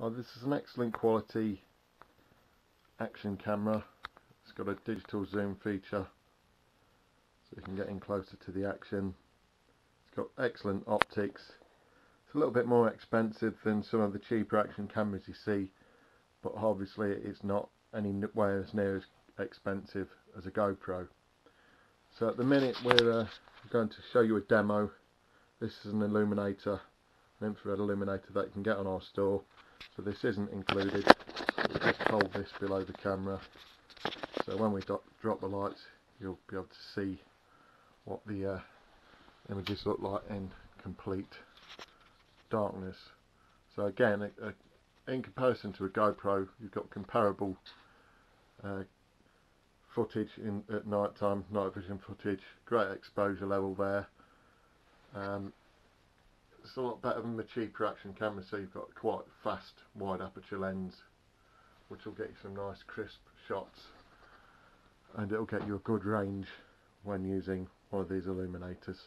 Oh, this is an excellent quality action camera. It's got a digital zoom feature so you can get in closer to the action. It's got excellent optics. It's a little bit more expensive than some of the cheaper action cameras you see, but obviously it's not anywhere as near as expensive as a GoPro. So at the minute we're going to show you a demo. This is an illuminator, an infrared illuminator that you can get on our store. So this isn't included. We'll just hold this below the camera. So when we drop the lights, you'll be able to see what the images look like in complete darkness. So again, in comparison to a GoPro, you've got comparable footage at night time, night vision footage, great exposure level there. It's a lot better than the cheaper action camera, so you've got quite fast wide aperture lens, which will get you some nice crisp shots, and it'll get you a good range when using one of these illuminators.